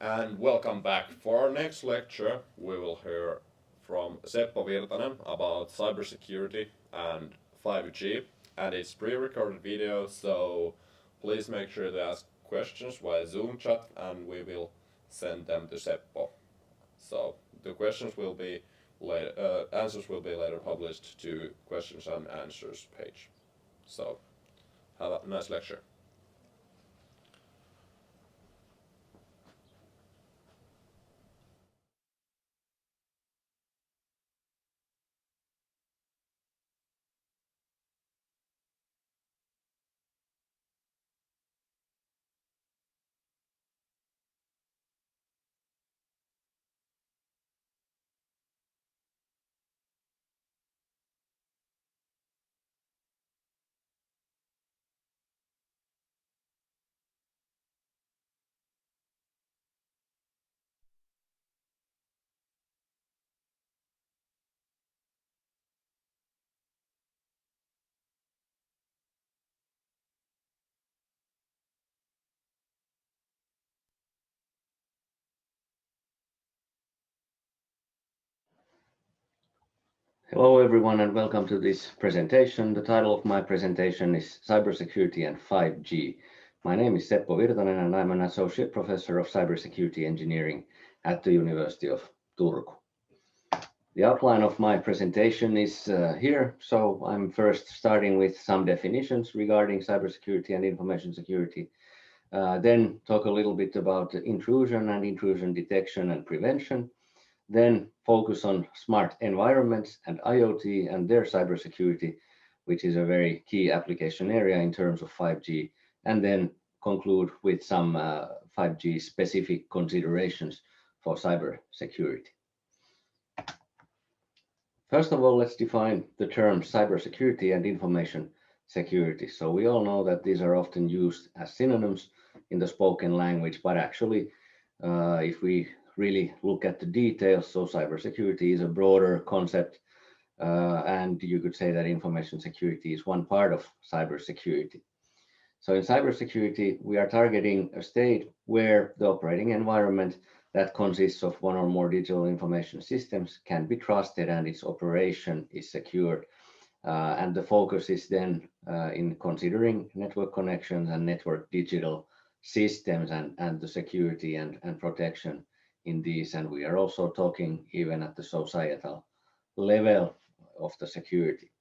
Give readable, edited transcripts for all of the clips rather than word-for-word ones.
And welcome back. For our next lecture, we will hear from Seppo Virtanen about cybersecurity and 5G. And it's pre-recorded video, so please make sure to ask questions via Zoom chat and we will send them to Seppo. So the questions will be answers will be later published to questions and answers page. So have a nice lecture. Hello everyone and welcome to this presentation. The title of my presentation is Cybersecurity and 5G. My name is Seppo Virtanen and I'm an Associate Professor of Cybersecurity Engineering at the University of Turku. The outline of my presentation is here, so I'm first starting with some definitions regarding cybersecurity and information security, then talk a little bit about intrusion and intrusion detection and prevention, then focus on smart environments and IoT and their cybersecurity, which is a very key application area in terms of 5G, and then conclude with some 5G specific considerations for cybersecurity. First of all, let's define the terms cybersecurity and information security. So we all know that these are often used as synonyms in the spoken language, but actually, if we really look at the details, so cybersecurity is a broader concept, and you could say that information security is one part of cybersecurity. So in cybersecurity, we are targeting a state where the operating environment that consists of one or more digital information systems can be trusted and its operation is secured. And the focus is then in considering network connections and network digital systems and the security and protection in these. And we are also talking even at the societal level of the security.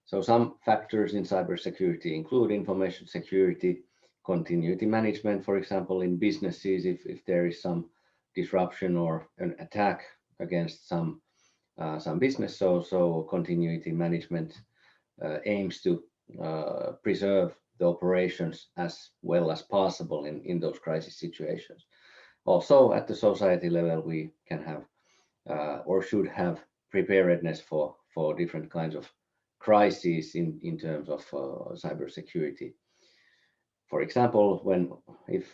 So some factors in cybersecurity include information security, continuity management, for example, in businesses, if there is some disruption or an attack against some business. So continuity management aims to preserve the operations as well as possible in those crisis situations. Also, at the society level, we can have or should have preparedness for different kinds of crises in terms of cybersecurity. For example, if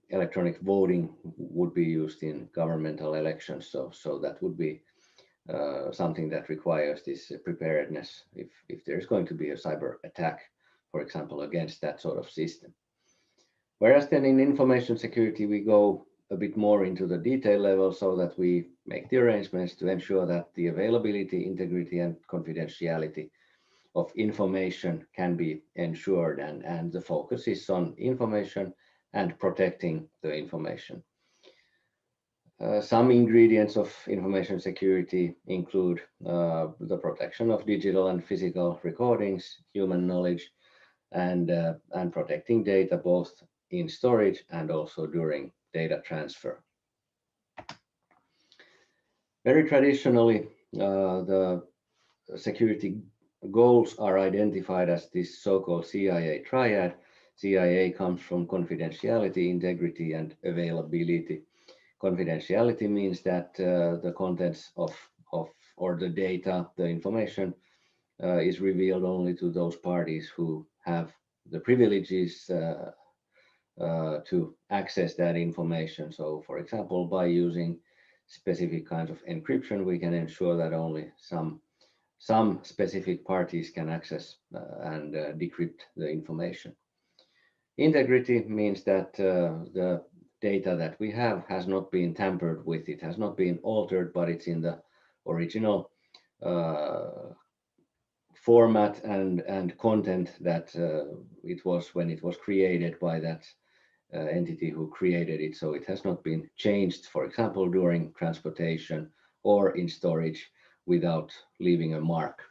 electronic voting would be used in governmental elections, so that would be something that requires this preparedness if there's going to be a cyber attack, for example, against that sort of system. Whereas then in information security, we go a bit more into the detail level so that we make the arrangements to ensure that the availability, integrity, and confidentiality of information can be ensured. And the focus is on information and protecting the information. Some ingredients of information security include the protection of digital and physical recordings, human knowledge, and protecting data both in storage and also during data transfer. Very traditionally, the security goals are identified as this so-called CIA triad. CIA comes from confidentiality, integrity, and availability. Confidentiality means that the contents of or the data, the information is revealed only to those parties who have the privileges to access that information. So, for example, by using specific kinds of encryption, we can ensure that only some specific parties can access and decrypt the information. Integrity means that the data that we have has not been tampered with. It has not been altered, but it's in the original format and content that it was when it was created by that entity who created it. So it has not been changed, for example, during transportation or in storage without leaving a mark.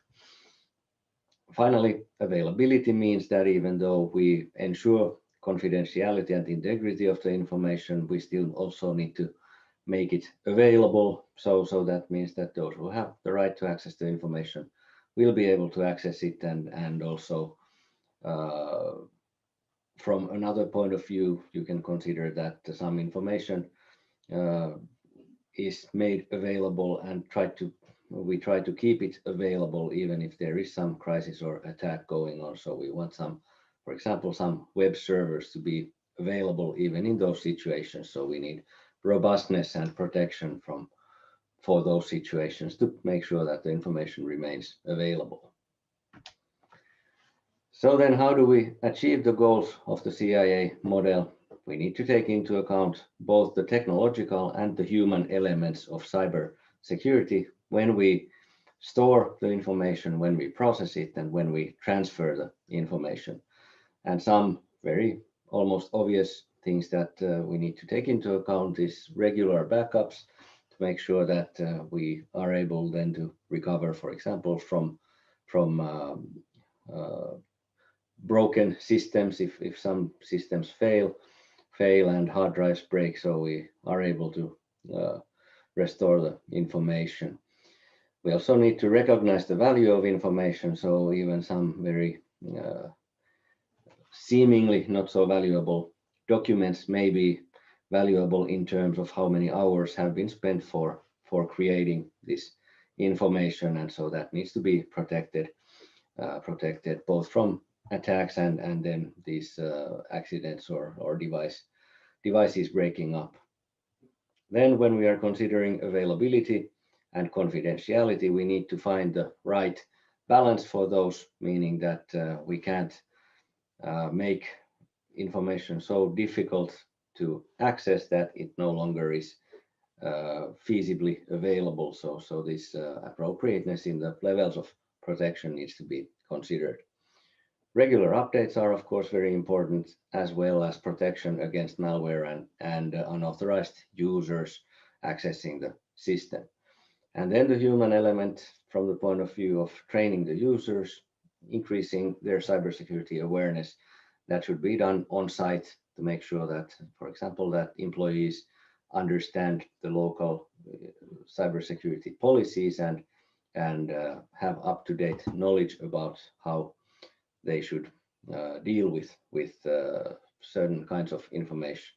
Finally, availability means that even though we ensure confidentiality and integrity of the information, we still also need to make it available. So that means that those who have the right to access the information will be able to access it, and also from another point of view, you can consider that some information is made available and we try to keep it available even if there is some crisis or attack going on. So we want some, for example, some web servers to be available even in those situations. So we need robustness and protection for those situations to make sure that the information remains available. So then how do we achieve the goals of the CIA model? We need to take into account both the technological and the human elements of cyber security when we store the information, when we process it, and when we transfer the information. And some very almost obvious things that we need to take into account is regular backups to make sure that we are able then to recover, for example, from broken systems if some systems fail and hard drives break, so we are able to restore the information. We also need to recognize the value of information, so even some very seemingly not so valuable documents may be valuable in terms of how many hours have been spent for creating this information, and so that needs to be protected both from attacks and then these accidents or devices breaking up. Then when we are considering availability and confidentiality, we need to find the right balance for those, meaning that we can't make information so difficult to access that it no longer is feasibly available. So this appropriateness in the levels of protection needs to be considered. Regular updates are of course very important, as well as protection against malware and unauthorized users accessing the system. And then the human element from the point of view of training the users, increasing their cybersecurity awareness, that should be done on site to make sure that, for example, that employees understand the local cybersecurity policies and have up-to-date knowledge about how they should deal with certain kinds of information.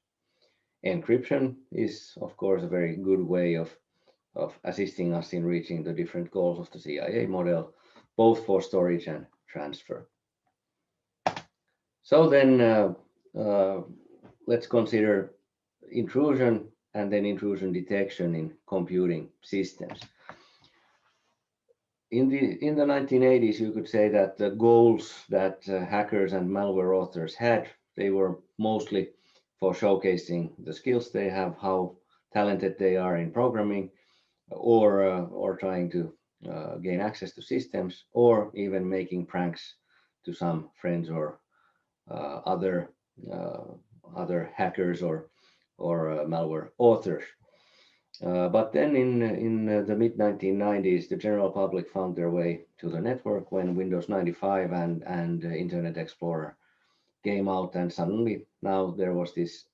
Encryption is, of course, a very good way of assisting us in reaching the different goals of the CIA model, both for storage and transfer. So then let's consider intrusion and then intrusion detection in computing systems. In the 1980s, you could say that the goals that hackers and malware authors had, they were mostly for showcasing the skills they have, how talented they are in programming, or trying to gain access to systems, or even making pranks to some friends or other hackers or malware authors. But then in the mid 1990s, the general public found their way to the network when Windows 95 and Internet Explorer came out, and suddenly now there was this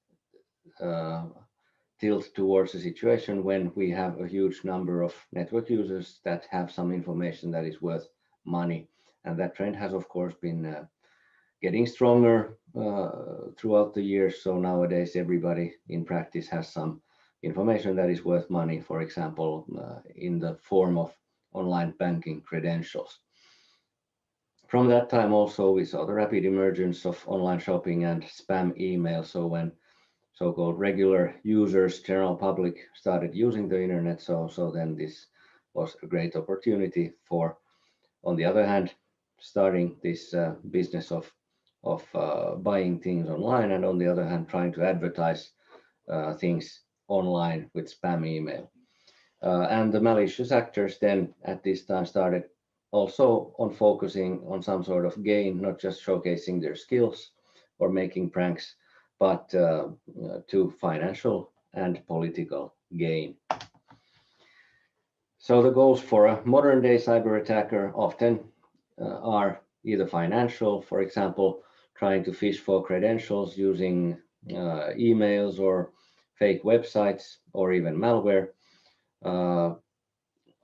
tilt towards a situation when we have a huge number of network users that have some information that is worth money, and that trend has of course been getting stronger throughout the years. So nowadays everybody in practice has some information that is worth money, for example, in the form of online banking credentials. From that time also we saw the rapid emergence of online shopping and spam email. So when so-called regular users, general public, started using the internet, so then this was a great opportunity for, on the other hand, starting this business of buying things online, and on the other hand trying to advertise things online with spam email. And the malicious actors then at this time started also on focusing on some sort of gain, not just showcasing their skills or making pranks, but to financial and political gain. So the goals for a modern day cyber attacker often are either financial, for example, trying to fish for credentials using emails or fake websites or even malware.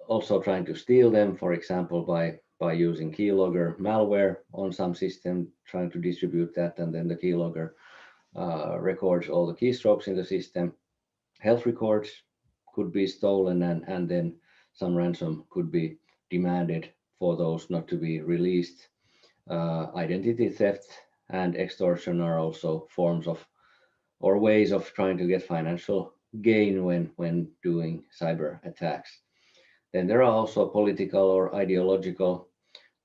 Also trying to steal them, for example, by using keylogger malware on some system, trying to distribute that, and then the keylogger records all the keystrokes in the system. Health records could be stolen, and then some ransom could be demanded for those not to be released. Identity theft and extortion are also forms of or ways of trying to get financial gain when doing cyber attacks. Then there are also political or ideological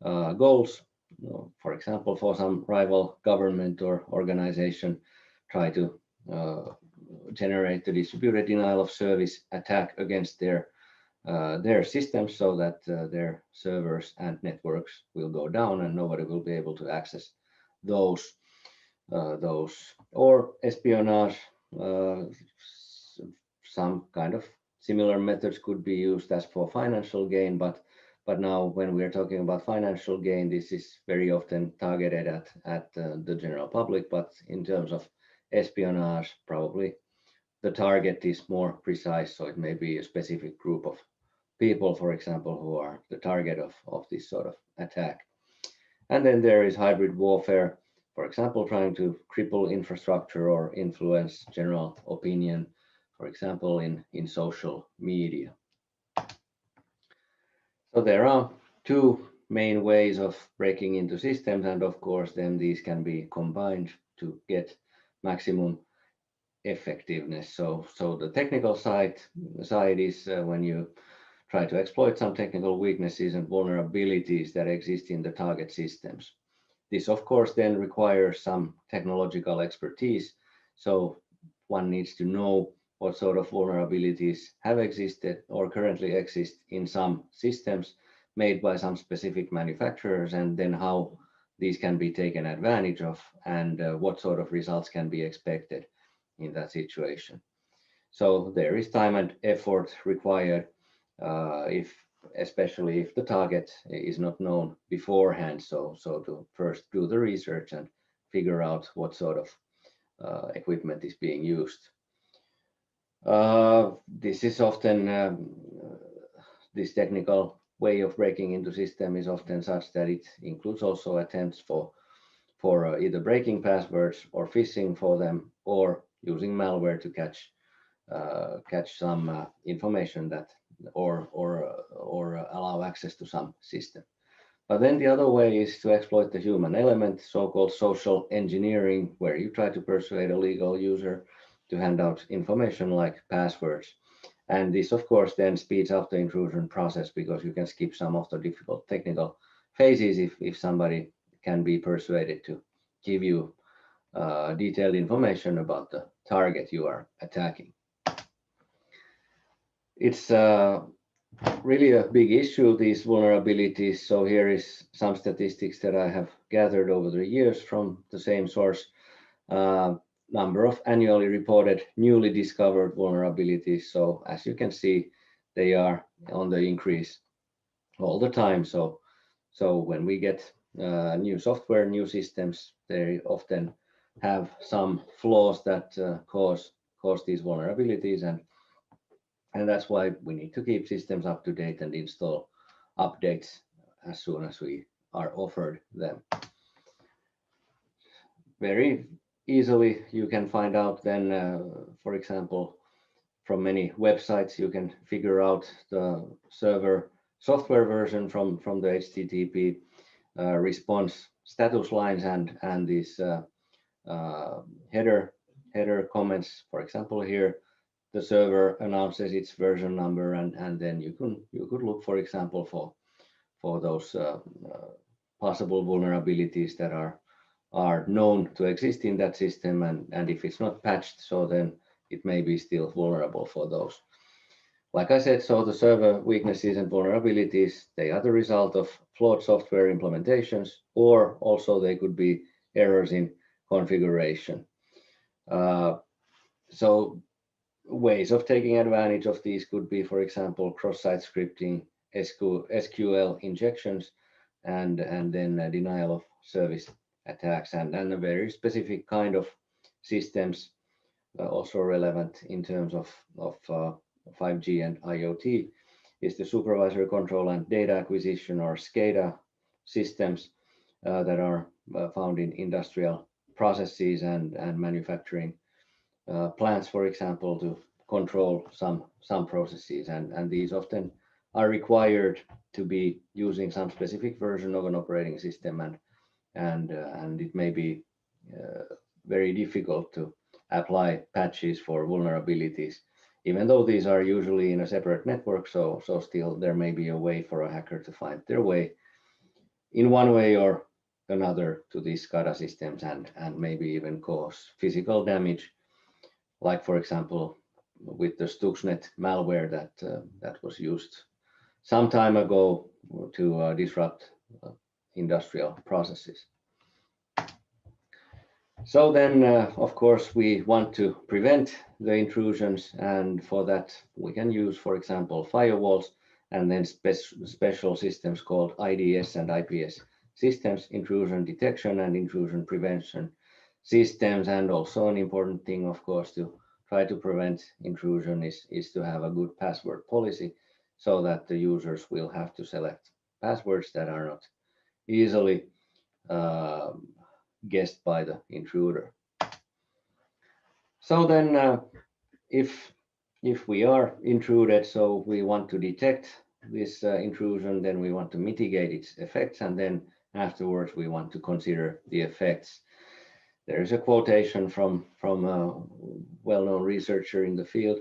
goals. For example, for some rival government or organization, try to generate the distributed denial of service attack against their systems so that their servers and networks will go down and nobody will be able to access those. Or espionage. Some kind of similar methods could be used as for financial gain, but now when we are talking about financial gain, this is very often targeted at the general public. But in terms of espionage, probably the target is more precise, so it may be a specific group of people, for example, who are the target of this sort of attack. And then there is hybrid warfare, for example, trying to cripple infrastructure or influence general opinion, for example, in social media. So there are two main ways of breaking into systems, and of course, then these can be combined to get maximum effectiveness. So the technical side is when you try to exploit some technical weaknesses and vulnerabilities that exist in the target systems. This, of course, then requires some technological expertise. So one needs to know what sort of vulnerabilities have existed or currently exist in some systems made by some specific manufacturers, and then how these can be taken advantage of, and what sort of results can be expected in that situation. So there is time and effort required, especially if the target is not known beforehand. So to first do the research and figure out what sort of equipment is being used. This is often this technical way of breaking into system is often such that it includes also attempts for either breaking passwords or phishing for them, or using malware to catch some information that or allow access to some system. But then the other way is to exploit the human element, so-called social engineering, where you try to persuade a legal user to hand out information like passwords. And this, of course, then speeds up the intrusion process because you can skip some of the difficult technical phases if somebody can be persuaded to give you detailed information about the target you are attacking. It's really a big issue, these vulnerabilities. So here is some statistics that I have gathered over the years from the same source. Number of annually reported newly discovered vulnerabilities. So as you can see, they are on the increase all the time. So when we get new software, new systems, they often have some flaws that cause these vulnerabilities, and that's why we need to keep systems up to date and install updates as soon as we are offered them. Very easily you can find out then, for example, from many websites, you can figure out the server software version from the HTTP response status lines and these header comments. For example, here the server announces its version number, and then you could look, for example, for those possible vulnerabilities that are known to exist in that system, and if it's not patched, so then it may be still vulnerable for those. Like I said, so the server weaknesses and vulnerabilities, they are the result of flawed software implementations, or also they could be errors in configuration. So ways of taking advantage of these could be, for example, cross-site scripting, SQL injections, and then denial of service attacks, and a very specific kind of systems also relevant in terms of 5G and IoT is the supervisory control and data acquisition, or SCADA systems that are found in industrial processes and manufacturing plants, for example, to control some processes, and these often are required to be using some specific version of an operating system, and it may be very difficult to apply patches for vulnerabilities, even though these are usually in a separate network. So still there may be a way for a hacker to find their way in one way or another to these SCADA systems, and maybe even cause physical damage, like for example with the Stuxnet malware that was used some time ago to disrupt industrial processes. So then, of course, we want to prevent the intrusions, and for that we can use, for example, firewalls, and then special systems called IDS and IPS systems, intrusion detection and intrusion prevention systems. And also an important thing, of course, to try to prevent intrusion is to have a good password policy, so that the users will have to select passwords that are not easily guessed by the intruder. So then if we are intruded, so we want to detect this intrusion, then we want to mitigate its effects, and then afterwards we want to consider the effects. There is a quotation from a well-known researcher in the field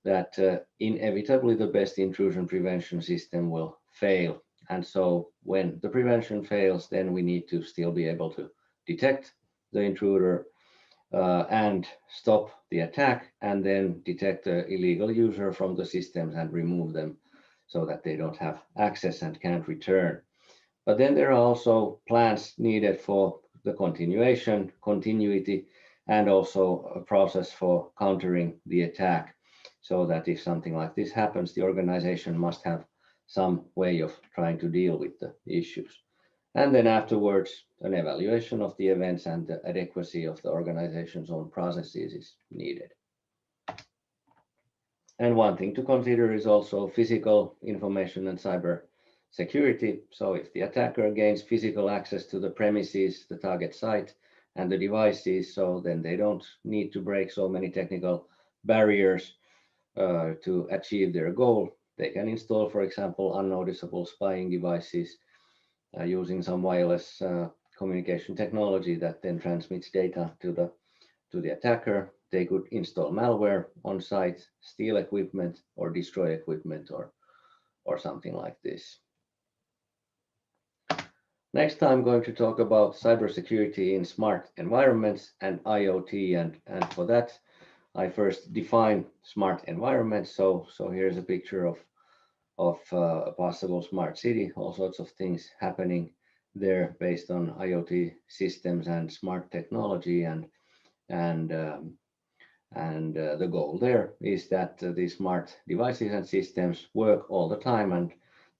that inevitably the best intrusion prevention system will fail. And so when the prevention fails, then we need to still be able to detect the intruder and stop the attack, and then detect the illegal user from the systems and remove them so that they don't have access and can't return. But then there are also plans needed for the continuity, and also a process for countering the attack, so that if something like this happens, the organization must have some way of trying to deal with the issues. And then afterwards, an evaluation of the events and the adequacy of the organization's own processes is needed. And one thing to consider is also physical information and cyber security. So if the attacker gains physical access to the premises, the target site, and the devices, so then they don't need to break so many technical barriers to achieve their goal. They can install, for example, unnoticeable spying devices using some wireless communication technology that then transmits data to the attacker. They could install malware on site, steal equipment, or destroy equipment, or something like this. Next, I'm going to talk about cybersecurity in smart environments and IoT, and for that, I first define smart environments. So here's a picture of a possible smart city, all sorts of things happening there based on IoT systems and smart technology, and the goal there is that these smart devices and systems work all the time, and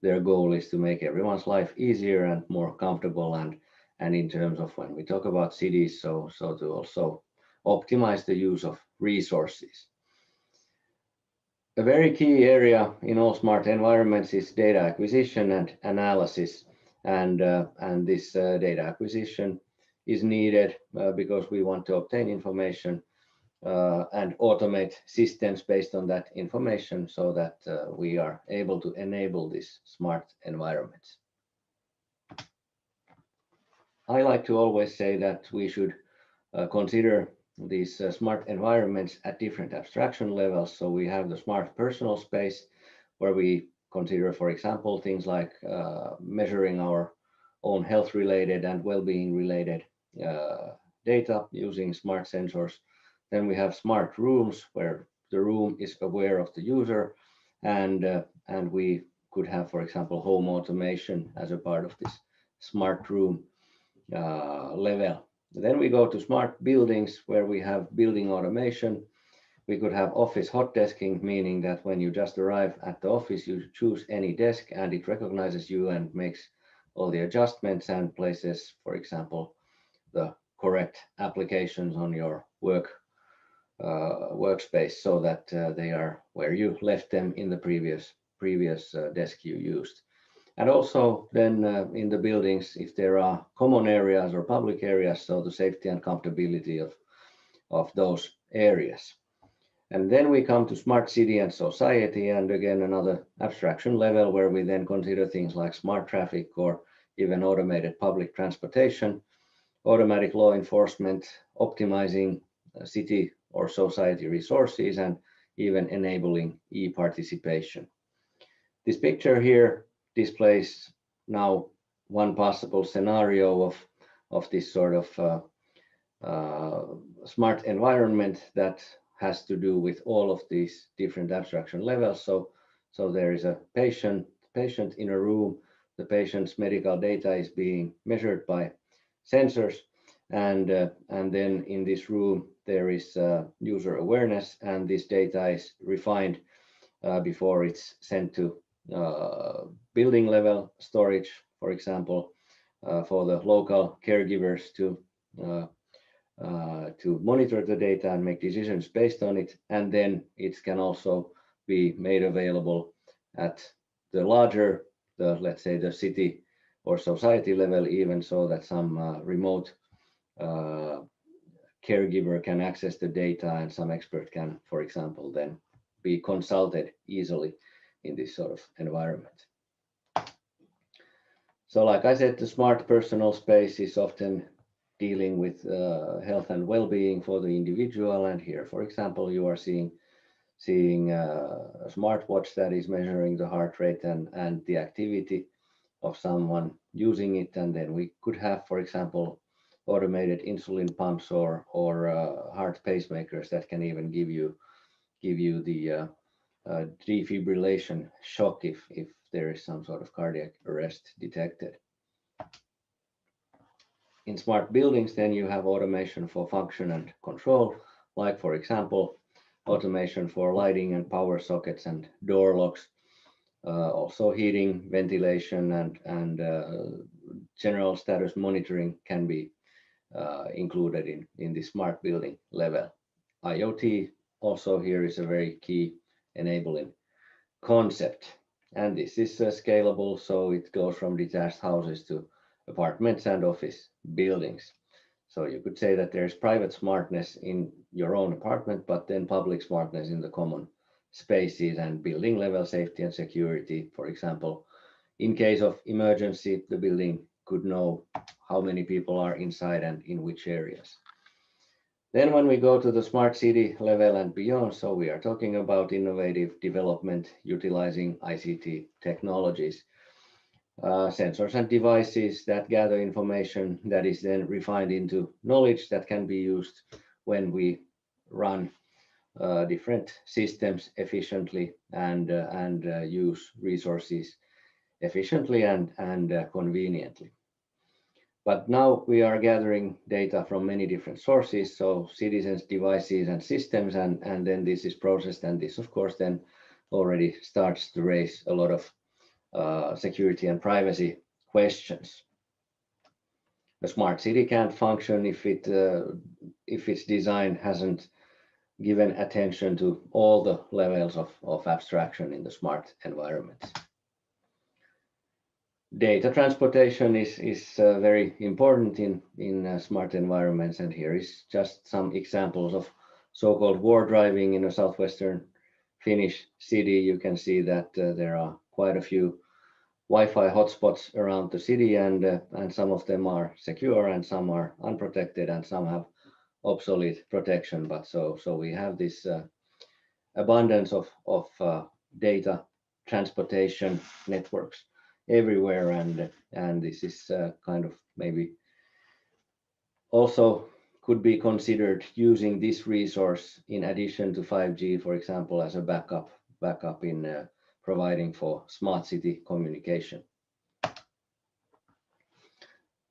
their goal is to make everyone's life easier and more comfortable, and in terms of when we talk about cities, so to also optimize the use of resources. A very key area in all smart environments is data acquisition and analysis, and this data acquisition is needed because we want to obtain information and automate systems based on that information, so that we are able to enable these smart environments. I like to always say that we should consider these smart environments at different abstraction levels. So we have the smart personal space, where we consider, for example, things like measuring our own health-related and well-being related data using smart sensors. Then we have smart rooms where the room is aware of the user, and we could have, for example, home automation as a part of this smart room level. Then we go to smart buildings where we have building automation. We could have office hot desking, meaning that when you just arrive at the office, you choose any desk and it recognizes you and makes all the adjustments and places, for example, the correct applications on your workspace so that they are where you left them in the previous desk you used. And also then in the buildings, if there are common areas or public areas, so the safety and comfortability of those areas. And then we come to smart city and society, and again another abstraction level where we then consider things like smart traffic or even automated public transportation, automatic law enforcement, optimizing city or society resources, and even enabling e-participation. This picture here displays now one possible scenario of this sort of smart environment that has to do with all of these different abstraction levels. So there is a patient in a room. The patient's medical data is being measured by sensors, and then in this room there is user awareness, and this data is refined before it's sent to building level storage, for example, for the local caregivers to monitor the data and make decisions based on it. And then it can also be made available at the larger, let's say the city or society level, even, so that some remote caregiver can access the data and some expert can, for example, then be consulted easily in this sort of environment. So like I said, the smart personal space is often dealing with health and well-being for the individual. And here, for example, you are seeing a smartwatch that is measuring the heart rate and the activity of someone using it. And then we could have, for example, automated insulin pumps or heart pacemakers that can even give you the defibrillation shock if there is some sort of cardiac arrest detected. In smart buildings, then you have automation for function and control, like, for example, automation for lighting and power sockets and door locks. Also heating, ventilation, and general status monitoring can be included in the smart building level. IoT also here is a very key enabling concept. And this is scalable, so it goes from detached houses to apartments and office buildings. So you could say that there's private smartness in your own apartment, but then public smartness in the common spaces and building level safety and security. For example, in case of emergency, the building could know how many people are inside and in which areas. Then when we go to the smart city level and beyond, so we are talking about innovative development utilizing ICT technologies, sensors and devices that gather information that is then refined into knowledge that can be used when we run different systems efficiently and use resources efficiently and conveniently. But now we are gathering data from many different sources, so citizens, devices, and systems, and then this is processed, and this, of course, then already starts to raise a lot of security and privacy questions. A smart city can't function if its design hasn't given attention to all the levels of abstraction in the smart environment. Data transportation is very important in smart environments, and here is just some examples of so-called war driving in a southwestern Finnish city. You can see that there are quite a few Wi-Fi hotspots around the city, and some of them are secure and some are unprotected and some have obsolete protection. But so we have this abundance of data transportation networks everywhere, and this is kind of maybe also could be considered using this resource in addition to 5G, for example, as a backup in providing for smart city communication.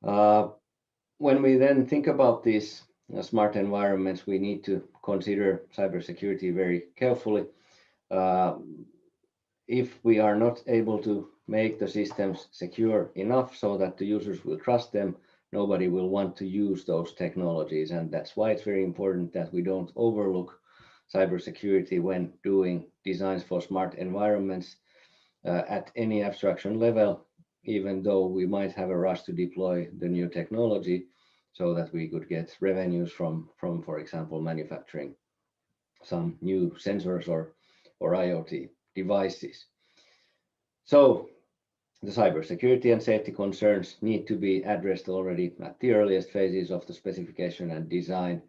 When we then think about these smart environments, we need to consider cybersecurity very carefully. If we are not able to make the systems secure enough so that the users will trust them, nobody will want to use those technologies. And that's why it's very important that we don't overlook cybersecurity when doing designs for smart environments at any abstraction level, even though we might have a rush to deploy the new technology so that we could get revenues from for example, manufacturing some new sensors or IoT devices. So the cybersecurity and safety concerns need to be addressed already at the earliest phases of the specification and design.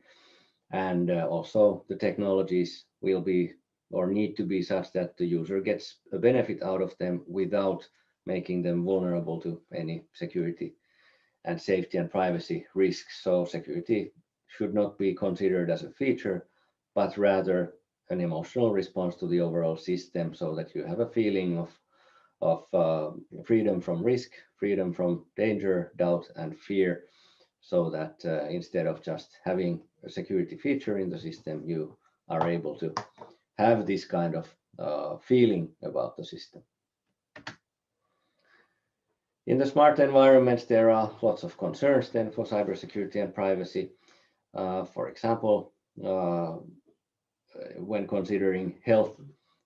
And also the technologies will be or need to be such that the user gets a benefit out of them without making them vulnerable to any security and safety and privacy risks. So security should not be considered as a feature, but rather an emotional response to the overall system, so that you have a feeling of freedom from risk, freedom from danger, doubt, and fear, so that instead of just having a security feature in the system, you are able to have this kind of feeling about the system. In the smart environments, there are lots of concerns then for cybersecurity and privacy. For example, when considering health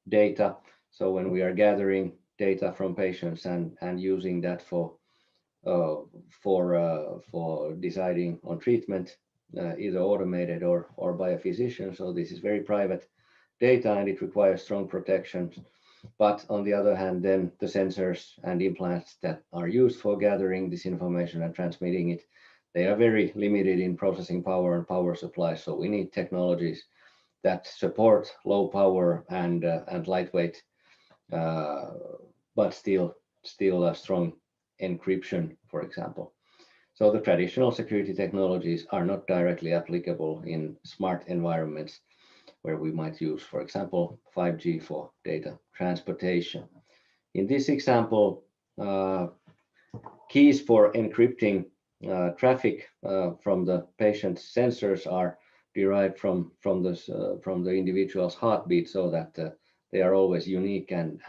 data, so when we are gathering data from patients and using that for deciding on treatment, either automated or by a physician. So this is very private data and it requires strong protections. But on the other hand, then the sensors and implants that are used for gathering this information and transmitting it, they are very limited in processing power and power supply. So we need technologies that support low power and lightweight, but still a strong encryption, for example. So the traditional security technologies are not directly applicable in smart environments where we might use, for example, 5G for data transportation. In this example, keys for encrypting traffic from the patient's sensors are derived from the individual's heartbeat, so that they are always unique and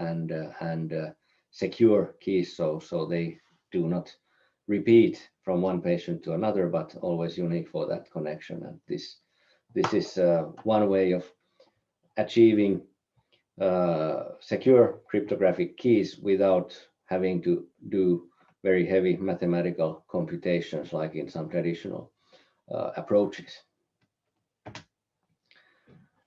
secure keys, so they do not repeat from one patient to another, but always unique for that connection. And this is one way of achieving secure cryptographic keys without having to do very heavy mathematical computations like in some traditional approaches.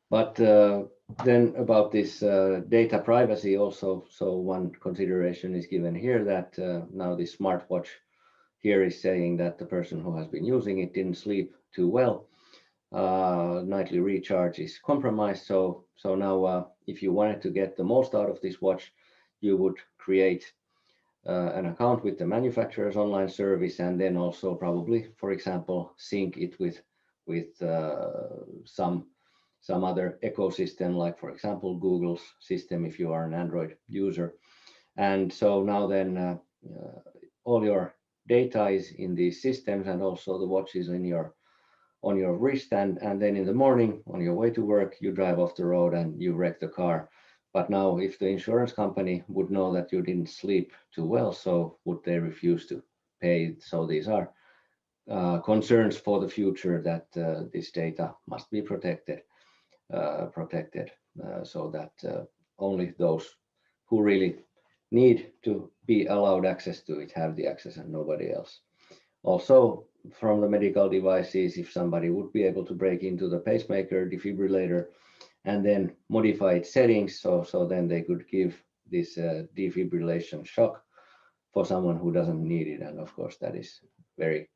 But then about this data privacy also, so one consideration is given here that now this smartwatch here is saying that the person who has been using it didn't sleep too well. Nightly recharge is compromised. So now if you wanted to get the most out of this watch, you would create an account with the manufacturer's online service, and then also probably, for example, sync it with some other ecosystem, like for example Google's system if you are an Android user. And so now then all your data is in these systems, and also the watch is on your wrist, and then in the morning on your way to work you drive off the road and you wreck the car. But now if the insurance company would know that you didn't sleep too well, so would they refuse to pay? So these are concerns for the future, that this data must be protected so that only those who really need to be allowed access to it have the access, and nobody else. Also, from the medical devices, if somebody would be able to break into the pacemaker defibrillator and then modify its settings, so then they could give this defibrillation shock for someone who doesn't need it, and of course that is very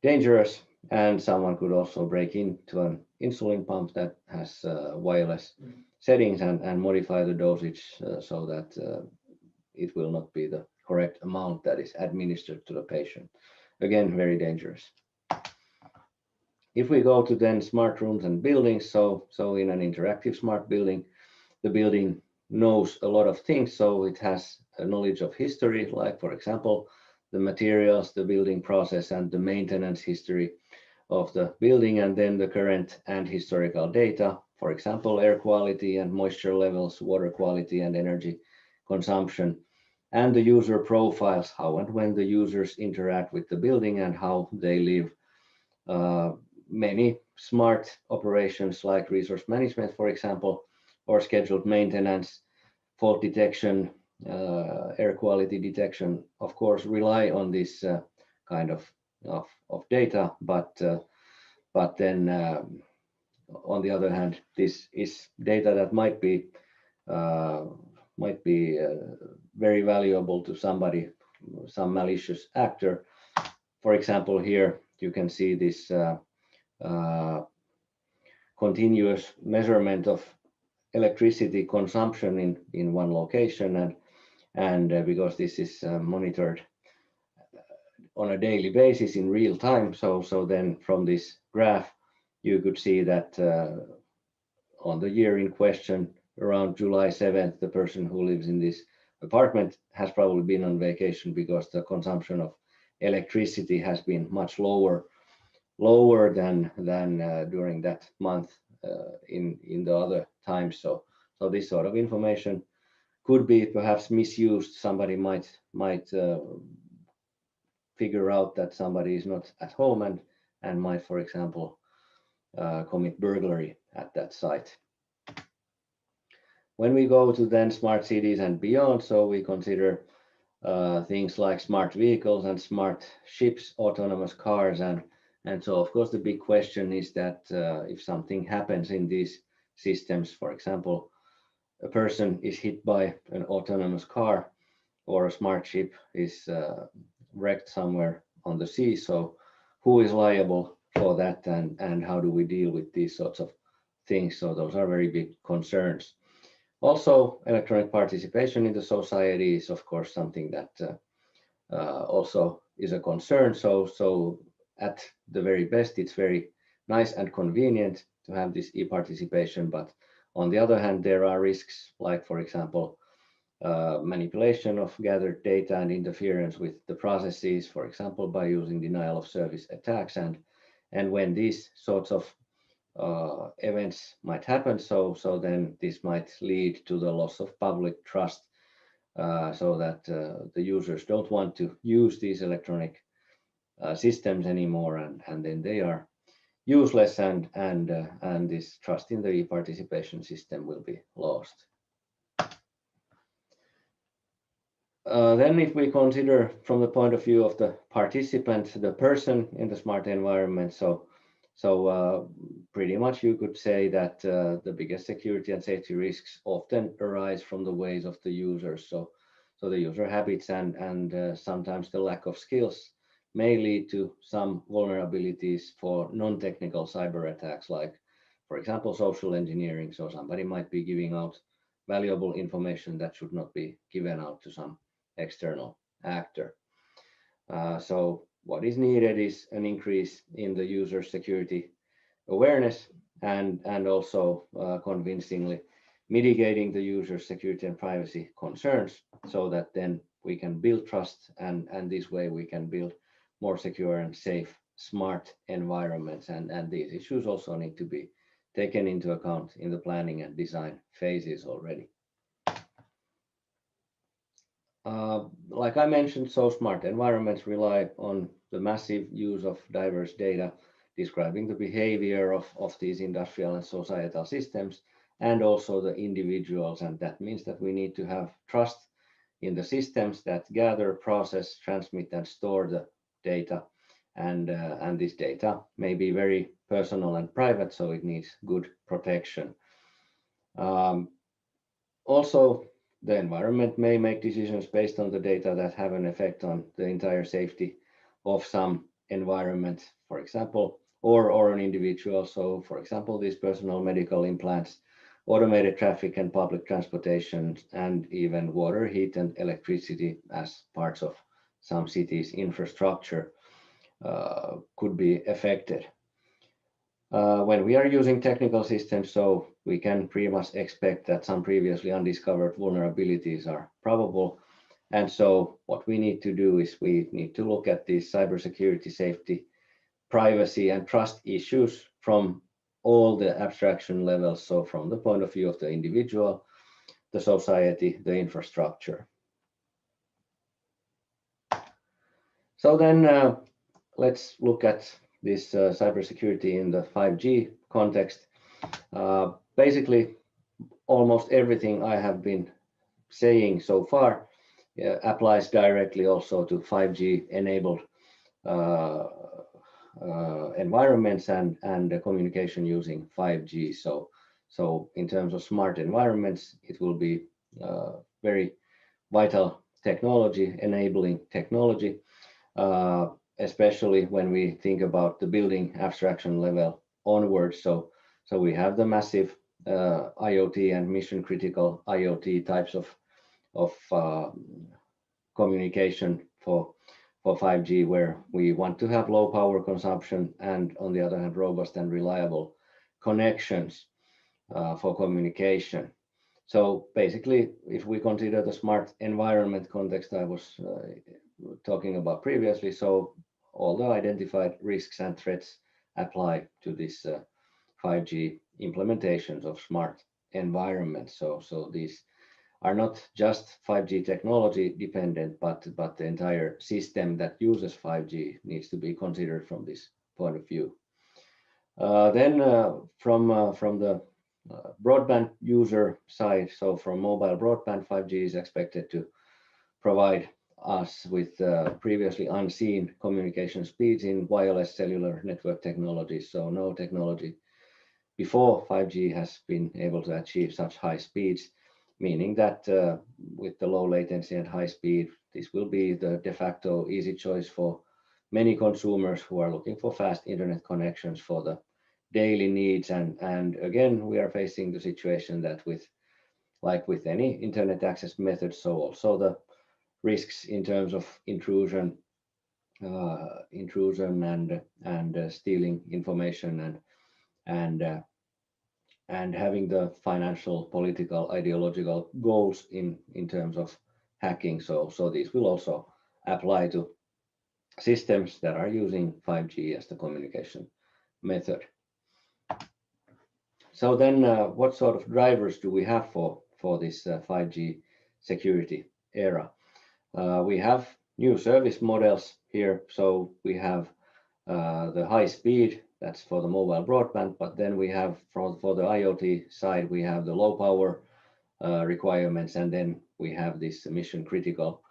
dangerous. And someone could also break into an insulin pump that has wireless settings and modify the dosage so that it will not be the correct amount that is administered to the patient. Again, very dangerous. If we go to then smart rooms and buildings, so in an interactive smart building, the building knows a lot of things. So it has a knowledge of history, like for example, the materials, the building process, and the maintenance history of the building, and then the current and historical data, for example, air quality and moisture levels, water quality and energy consumption, and the user profiles, how and when the users interact with the building and how they live. Uh, Many smart operations like resource management, for example, or scheduled maintenance, fault detection, air quality detection, of course, rely on this kind of data, but then on the other hand, this is data that uh, might be very valuable to somebody, some malicious actor. For example, here you can see this uh, continuous measurement of electricity consumption in one location, and because this is monitored on a daily basis in real time. So then from this graph, you could see that on the year in question, around July 7th, the person who lives in this apartment has probably been on vacation because the consumption of electricity has been much lower than during that month in the other times. So this sort of information could be perhaps misused. Somebody might figure out that somebody is not at home and might, for example, commit burglary at that site. When we go to then smart cities and beyond, so we consider things like smart vehicles and smart ships, autonomous cars, and so of course the big question is that if something happens in these systems, for example, a person is hit by an autonomous car or a smart ship is wrecked somewhere on the sea, so who is liable for that, and how do we deal with these sorts of things? So those are very big concerns. Also, electronic participation in the society is, of course, something that also is a concern. So at the very best, it's very nice and convenient to have this e-participation. But on the other hand, there are risks, like, for example, manipulation of gathered data and interference with the processes, for example, by using denial of service attacks. And when these sorts of events might happen, so then this might lead to the loss of public trust, so that the users don't want to use these electronic systems anymore, and then they are useless, and this trust in the e-participation system will be lost. Then if we consider from the point of view of the participant, the person in the smart environment, so pretty much you could say that the biggest security and safety risks often arise from the ways of the users. So the user habits and sometimes the lack of skills may lead to some vulnerabilities for non-technical cyber attacks, like, for example, social engineering. So somebody might be giving out valuable information that should not be given out to some external actor. So what is needed is an increase in the user security awareness, and also convincingly mitigating the user security and privacy concerns, so that then we can build trust, and this way we can build more secure and safe smart environments, and these issues also need to be taken into account in the planning and design phases already. Like I mentioned, so smart environments rely on the massive use of diverse data describing the behavior of these industrial and societal systems, and also the individuals. And that means that we need to have trust in the systems that gather, process, transmit, and store the data. And this data may be very personal and private, so it needs good protection. Also, the environment may make decisions based on the data that have an effect on the entire safety of some environment, for example, or an individual. So, for example, these personal medical implants, automated traffic and public transportation, and even water, heat, and electricity as parts of some cities' infrastructure could be affected. when we are using technical systems, so we can pretty much expect that some previously undiscovered vulnerabilities are probable. And so what we need to do is we need to look at these cybersecurity, safety, privacy, and trust issues from all the abstraction levels. So from the point of view of the individual, the society, the infrastructure. So then let's look at this cybersecurity in the 5G context. Basically, almost everything I have been saying so far applies directly also to 5G enabled environments and the communication using 5G. So in terms of smart environments, it will be very vital technology, enabling technology, especially when we think about the building abstraction level onwards. So we have the massive IoT and mission critical IoT types of communication for 5G, where we want to have low power consumption and on the other hand robust and reliable connections for communication. So basically, if we consider the smart environment context I was talking about previously, so all the identified risks and threats apply to this 5G implementations of smart environments. So these are not just 5G technology dependent, but the entire system that uses 5G needs to be considered from this point of view. Then from the broadband user side, so from mobile broadband, 5G is expected to provide us with previously unseen communication speeds in wireless cellular network technology. So no technology before 5G has been able to achieve such high speeds, meaning that with the low latency and high speed, this will be the de facto easy choice for many consumers who are looking for fast internet connections for the daily needs. And again, we are facing the situation that like with any internet access method, so also the risks in terms of intrusion and stealing information and having the financial, political, ideological goals in terms of hacking. So these will also apply to systems that are using 5G as the communication method. So then what sort of drivers do we have for this 5G security era? We have new service models here. So we have the high speed, that's for the mobile broadband, but then we have for the IoT side, we have the low power requirements, and then we have this mission critical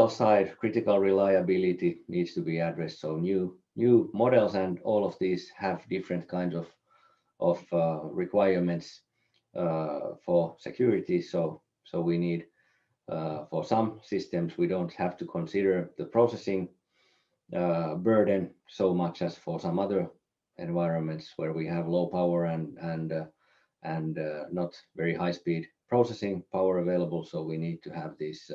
side, critical reliability needs to be addressed. So new models, and all of these have different kinds of requirements for security. So we need for some systems we don't have to consider the processing burden so much as for some other environments where we have low power and not very high speed processing power available. So we need to have these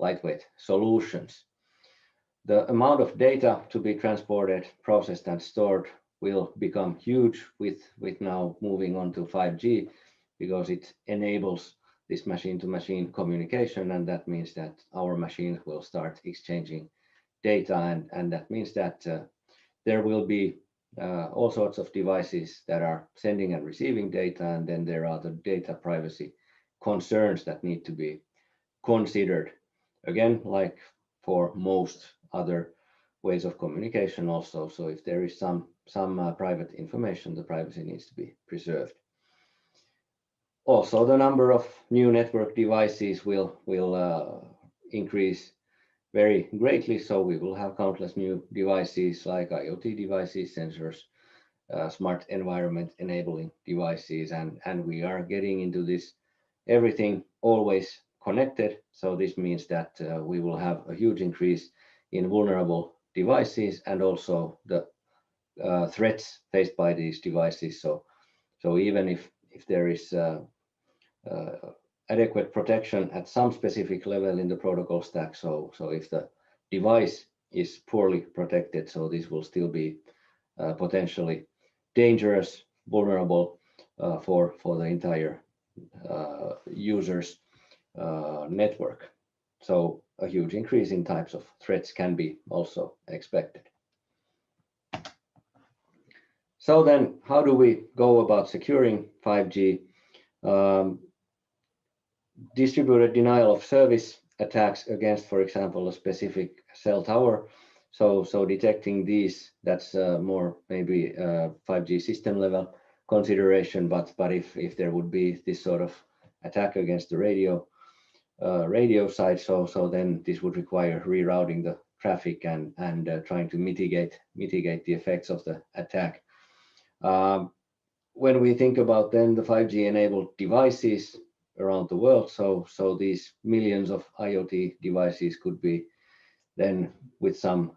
lightweight solutions. The amount of data to be transported, processed, and stored will become huge with now moving on to 5G, because it enables this machine-to-machine communication, and that means that our machines will start exchanging data, and that means that there will be all sorts of devices that are sending and receiving data, and then there are the data privacy concerns that need to be considered. Again, like for most other ways of communication also. So if there is some private information, the privacy needs to be preserved. Also, the number of new network devices will increase very greatly. So we will have countless new devices like IoT devices, sensors, smart environment enabling devices, and we are getting into this everything always connected. So this means that we will have a huge increase in vulnerable devices and also the threats faced by these devices. So even if there is adequate protection at some specific level in the protocol stack, so if the device is poorly protected, so this will still be potentially dangerous, vulnerable for the entire users network. So a huge increase in types of threats can be also expected. So then, how do we go about securing 5G? Distributed denial of service attacks against, for example, a specific cell tower. So detecting these, that's more maybe 5G system level consideration. But if there would be this sort of attack against the radio side, so then this would require rerouting the traffic and trying to mitigate the effects of the attack. When we think about then the 5G enabled devices around the world, so these millions of IoT devices could be then with some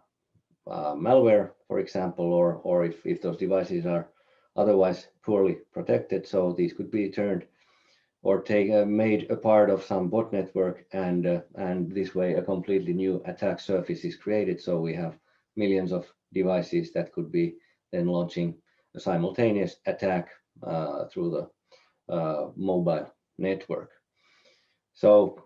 malware, for example, or if those devices are otherwise poorly protected, so these could be turned or made a part of some bot network, and this way a completely new attack surface is created. So we have millions of devices that could be then launching a simultaneous attack through the mobile network. So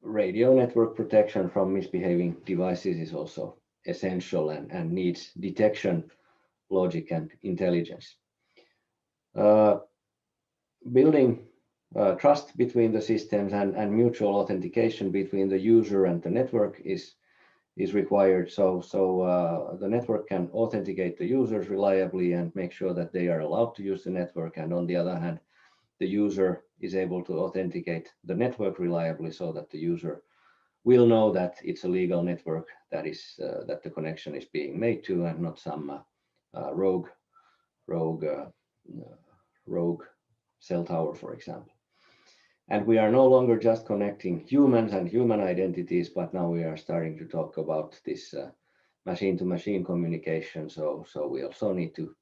radio network protection from misbehaving devices is also essential and needs detection, logic, and intelligence. Building trust between the systems and mutual authentication between the user and the network is required. So the network can authenticate the users reliably and make sure that they are allowed to use the network. And on the other hand, the user is able to authenticate the network reliably so that the user will know that it's a legal network that the connection is being made to, and not some rogue cell tower, for example. And we are no longer just connecting humans and human identities, but now we are starting to talk about this machine-to-machine communication. So we also need to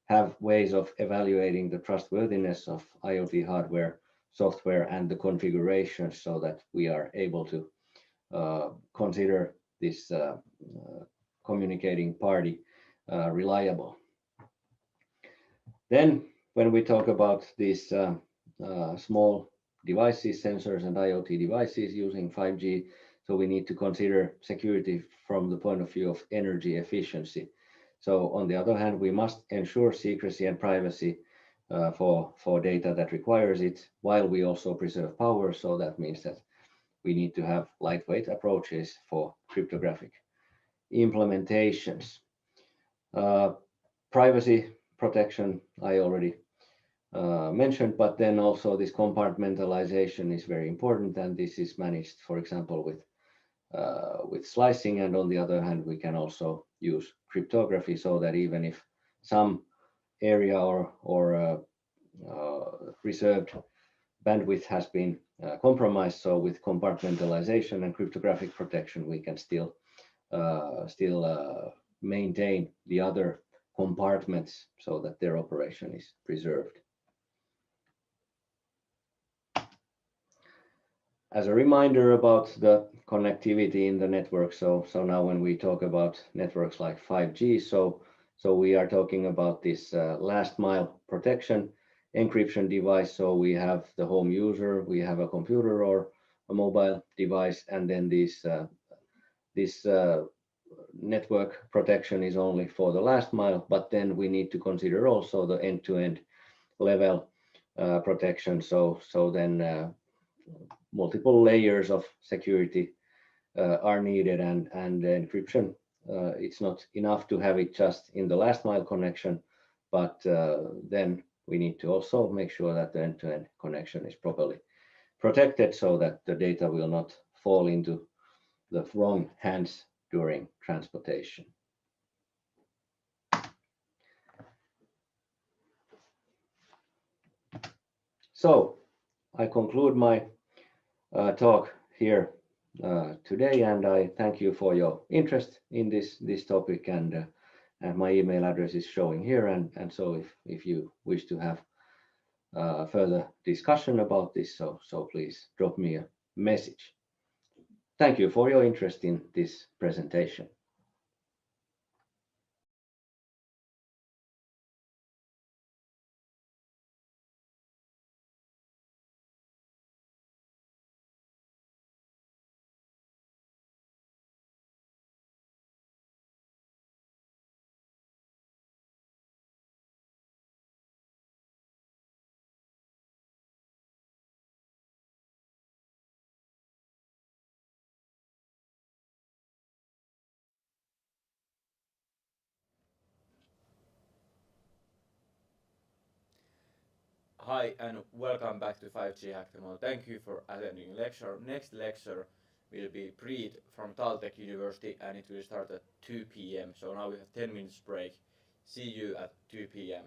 have ways of evaluating the trustworthiness of IoT hardware, software, and the configuration, so that we are able to consider this communicating party reliable. Then, when we talk about these small devices, sensors, and IoT devices using 5G, so we need to consider security from the point of view of energy efficiency. So on the other hand, we must ensure secrecy and privacy for data that requires it, while we also preserve power. So that means that we need to have lightweight approaches for cryptographic implementations. Privacy protection, I already mentioned, but then also this compartmentalization is very important, and this is managed, for example, with slicing. And on the other hand, we can also use cryptography, so that even if some area or reserved bandwidth has been compromised, so with compartmentalization and cryptographic protection, we can still maintain the other compartments so that their operation is preserved. As a reminder about the connectivity in the network, so now when we talk about networks like 5G, so we are talking about this last mile protection encryption device. So we have the home user, we have a computer or a mobile device, and then this network protection is only for the last mile, but then we need to consider also the end-to-end level protection. So then multiple layers of security are needed, and encryption, it's not enough to have it just in the last mile connection, but then we need to also make sure that the end-to-end connection is properly protected, so that the data will not fall into the wrong hands during transportation. So I conclude my talk here today, and I thank you for your interest in this topic, and my email address is showing here, and so if you wish to have further discussion about this, so please drop me a message. Thank you for your interest in this presentation. Hi and welcome back to 5G Hack Demo. Thank you for attending lecture. Next lecture will be Preet from Taltech University and it will start at 2 p.m. So now we have 10 minutes break. See you at 2 p.m.